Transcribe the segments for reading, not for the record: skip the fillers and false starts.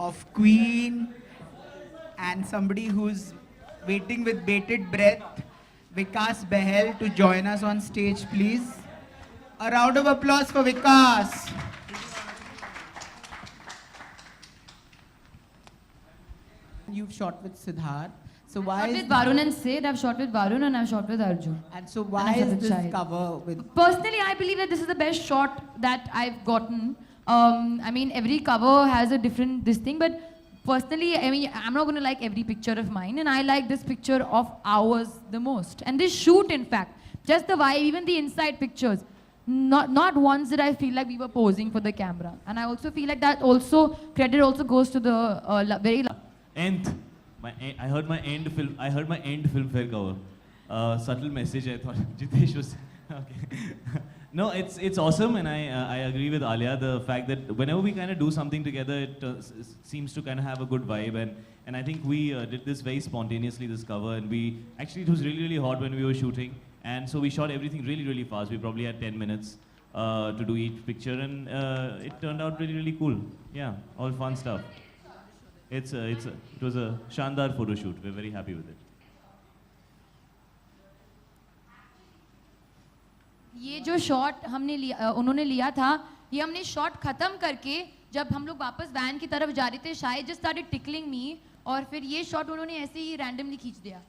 of Queen and somebody who's waiting with bated breath, Vikas Behel, to join us on stage, please. A round of applause for Vikas. You've shot with Siddharth. So why Shot is with Varun and Sid, I've shot with Varun and I've shot with Arjun. and so And why I shot is with this Shahid. cover with Personally, I believe that this is the best shot that I've gotten. I mean, every cover has a different this thing, but personally, I mean, I'm not going to like every picture of mine, and I like this picture of ours the most. And this shoot, in fact, just the vibe, even the inside pictures, not once did I feel like we were posing for the camera. And I also feel like that also, credit also goes to the very... Nth. I heard my end film. I heard my end film fair cover. Subtle message. I thought Jitesh was okay. No, it's awesome, and I agree with Alia. The fact that whenever we kind of do something together, it seems to kind of have a good vibe, and I think we did this very spontaneously, this cover, and we actually, it was really hot when we were shooting, and so we shot everything really fast. We probably had 10 minutes to do each picture, and it turned out really cool. Yeah, all fun stuff. It was a Shandar photo shoot. We're very happy with it. ये जो shot हमने लिया उन्होंने लिया था, ये हमने shot खत्म करके जब हम लोग वापस वैन की तरफ जा रहे थे, शायद जस्ट स्टार्टेड टिकलिंग मी, और फिर ये शॉट उन्होंने ऐसे ही रैंडमली खींच दिया.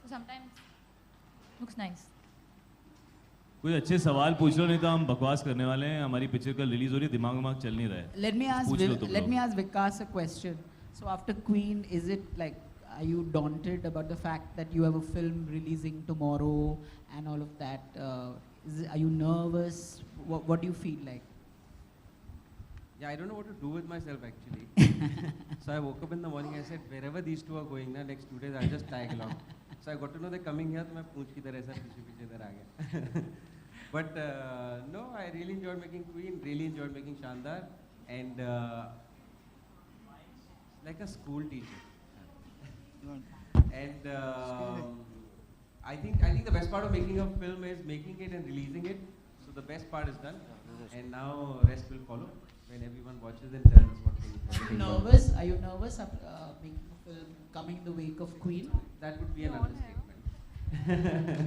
So sometimes looks nice. कोई अच्छे सवाल पूछ लो, नहीं तो हम बकवास करने वाले हैं. हमारी पिक्चर कल रिलीज हो रही है, दिमाग चल नहीं रहा है. Let me ask Vikas a question. So after Queen, is it like, are you daunted about the fact that you have a film releasing tomorrow and all of that? Are you nervous? What do you feel like? Yeah, I don't know what to do with myself actually. So I woke up in the morning, I said, wherever these two are going, next 2 days, I'll just tag along. So I got to know they're coming here, so I poonch ki tarah aisa piche idhar aa gaya. But no, I really enjoyed making Queen, really enjoyed making Shandar, and like a school teacher. And I think the best part of making a film is making it and releasing it. So the best part is done, and now rest will follow when everyone watches and tells what they Nervous? Are you nervous of making a film coming in the wake of Queen? That would be an understatement.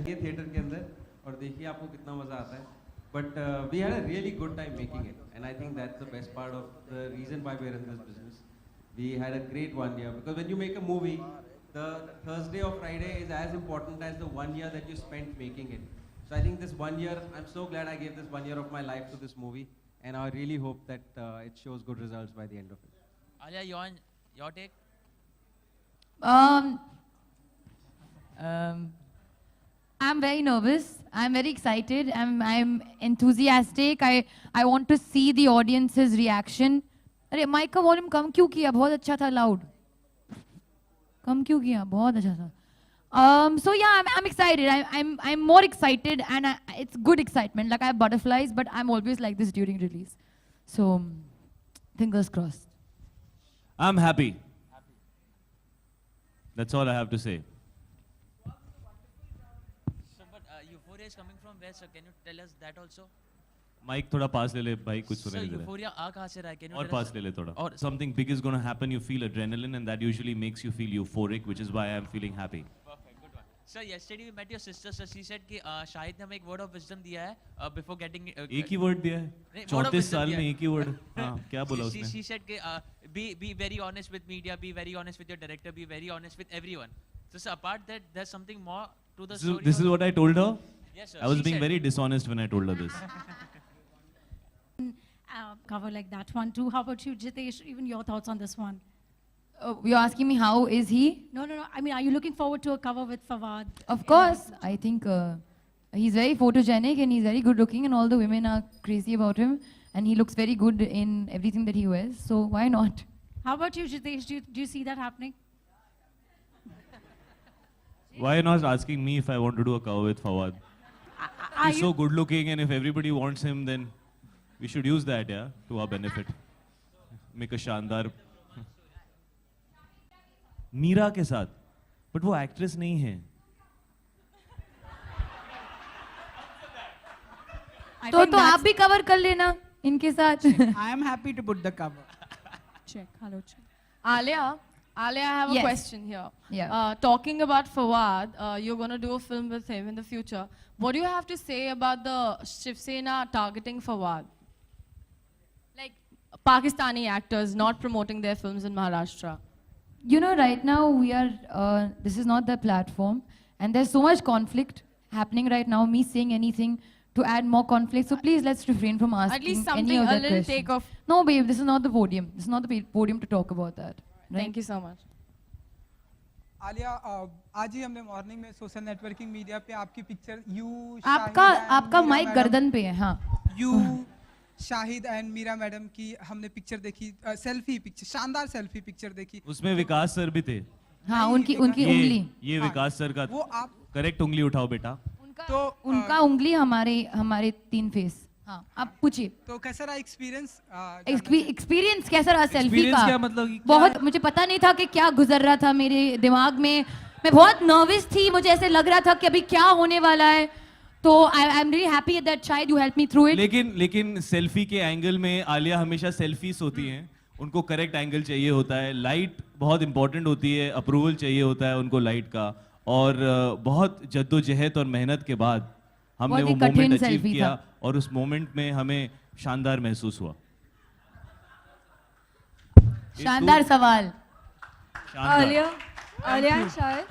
ये theater के अंदर और देखिए आपको कितना मजा आता है. But we had a really good time making it, and I think that's the best part of the reason why we're in this business. We had a great 1 year, because when you make a movie, the Thursday or Friday is as important as the 1 year that you spent making it. So I think this 1 year, I'm so glad I gave this 1 year of my life to this movie, and I really hope that it shows good results by the end of it. Alia, your take? I'm very nervous. I'm very excited. I'm enthusiastic. I want to see the audience's reaction. अरे mic का volume कम क्यों किया? बहुत अच्छा था. Loud कम क्यों किया? बहुत अच्छा था. So yeah, I'm excited. I'm more excited, and it's good excitement. Like I have butterflies, but I'm always like this during release. So fingers crossed. I'm happy. That's all I have to say. So, but Euphoria is coming from where, so can you tell us that also? Mike थोड़ा पास ले ले भाई, कुछ So सुनाई नहीं दे रहा. Euphoria आ कहाँ से रहा है? Can you और tell us? पास ले ले थोड़ा. और Something big is going to happen. You feel adrenaline, and that usually makes you feel euphoric, which is why I'm feeling happy. Perfect, good one. So yesterday we met your sister. So she said कि शाहिद ने हमें एक word of wisdom दिया है before getting. एक ही word दिया है. नहीं, word of 34 wisdom साल दिया में है. एक ही वर्ड. हाँ, क्या बोला उसने? She said कि be very honest with media, be very honest with your director, be very honest with everyone. So apart that, there's something more to the story. This is what I told her. Yes, sir. I was She being said. very dishonest when I told her this. Cover like that one too. How about you, Jitesh? Even your thoughts on this one? You're asking me how is he? No. I mean, are you looking forward to a cover with Fawad? Of course, I think he's very photogenic and he's very good looking, and all the women are crazy about him, and he looks very good in everything that he wears. So why not? How about you, Jitesh? Do you see that happening? Why not asking me if I want to do a cover with Fawad? Are He's so good looking, and if everybody wants him, then we should use that, yeah, to our benefit. Make a Shandar. Meera के साथ, but वो actress नहीं है. तो आप भी cover कर लेना इनके साथ. I am happy to put the cover. Check. Hello, check. Alia, I have Yes. a question here. Yeah. Talking about Fawad, you're going to do a film with him in the future. What do you have to say about the Shiv Sena targeting Fawad? Like Pakistani actors not promoting their films in Maharashtra. You know, right now we are, this is not the platform, and there's so much conflict happening right now. Me saying anything to add more conflict, so please let's refrain from asking At least any something, of a that little questions. take off. No, babe, this is not the podium. This is not the podium to talk about that. Right? Thank you so much. Alia आज ही हमने morning में social networking media पे आपकी picture you आपका mic गर्दन पे है, हाँ. You Shahid and Meera madam की हमने पिक्चर देखी, सेल्फी पिक्चर, शानदार सेल्फी पिक्चर देखी. उसमें विकास सर भी थे. हाँ, उनकी उंगली. ये विकास सर का. वो आप करेक्ट उंगली उठाओ बेटा. तो उनका उंगली हमारे 3 फेस. हाँ, आप पूछिए. तो कैसा रहा एक्सपीरियंस? एक्सपीरियंस कैसा रहा सेल्फी Experience का? क्या मतलब कि बहुत मुझे पता नहीं था कि क्या गुजर रहा था मेरे दिमाग में. मैं बहुत नर्वस थी. मुझे ऐसे लग रहा था कि अभी क्या होने वाला है. तो I am really happy that शायद you help me through it. लेकिन सेल्फी के एंगल में आलिया हमेशा सेल्फीज होती हैं. उनको करेक्ट एंगल चाहिए होता है. लाइट बहुत इंपॉर्टेंट होती है. अप्रूवल चाहिए होता है उनको लाइट का. और बहुत जद्दोजहद और मेहनत के बाद हमने बहुत वो ही कठिन मोमेंट अचीव selfie किया था. और उस मोमेंट में हमें शानदार महसूस हुआ. शानदार सवाल. शानदार. Alia and Shahid.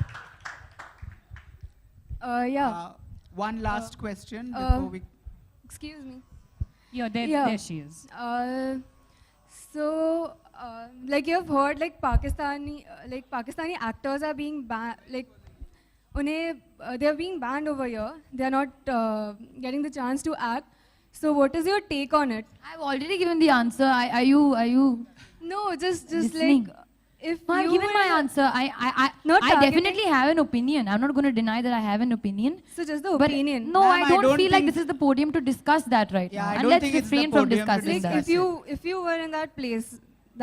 Yeah. One last question before we. Excuse me. Yeah, there, Yeah. there she is. So, like you've heard, like Pakistani actors are being banned. Like, they're being banned over here. They're not getting the chance to act. So, what is your take on it? I've already given the answer. Are you No, just listening? like if I've you given were my in a- answer. I Not targeting- definitely have an opinion. I'm not going to deny that I have an opinion. So just the But opinion. no, Ma'am, I I don't don't feel like think- this is the podium to discuss that right Yeah, now. I And don't let's think it's the refrain from podium to discussing Like that. if you were in that place,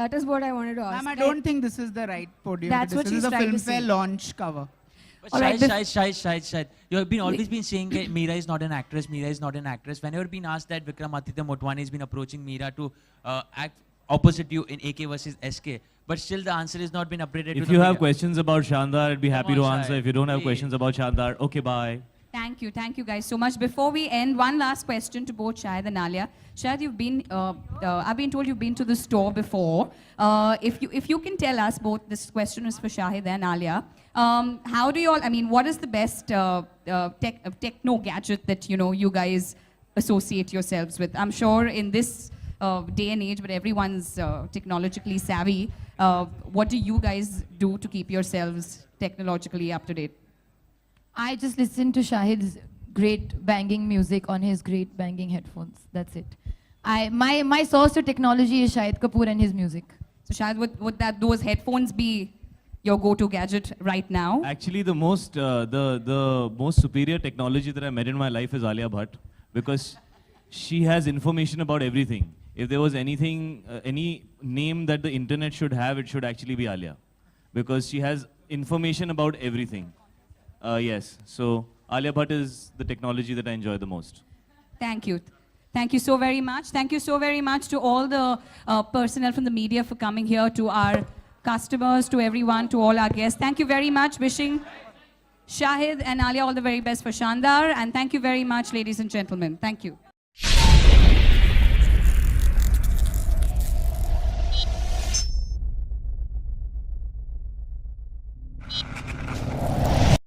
that is what I wanted to ask. Ma'am, I Like, don't think this is the right podium. That's to what discuss. she's This is a trying to Filmfare say. launch cover. But All right, Shahid, you have been always been saying that Meera is not an actress, Meera is not an actress. Whenever been asked that Vikramaditya Motwani has been approaching Meera to act opposite you in AK versus SK, but still the answer has not been updated to If the you have media. questions about Shandar, I'd be happy on, to answer. Shahid. If you don't have Please. questions about Shandar, okay, bye. Thank you guys so much. Before we end, one last question to both Shahid and Alia. Shahid, you've been, I've been told you've been to the store before. If you can tell us both, this question is for Shahid and Alia. How do you all, I mean, what is the best techno gadget that, you guys associate yourselves with? I'm sure in this day and age, but everyone's technologically savvy. What do you guys do to keep yourselves technologically up to date? I just listen to Shahid's great banging music on his great banging headphones. That's it. My source to technology is Shahid Kapoor and his music. So Shahid, would those headphones be your go-to gadget right now? Actually, the most superior technology that I met in my life is Alia Bhatt, because she has information about everything. If there was anything, any name that the internet should have, it should actually be Alia, because she has information about everything. Yes, so Alia Bhatt is the technology that I enjoy the most. Thank you. Thank you so very much. Thank you so very much to all the personnel from the media for coming here, to our customers, to everyone, to all our guests. Thank you very much. Wishing Shahid and Alia all the very best for Shandar. And thank you very much, ladies and gentlemen. Thank you.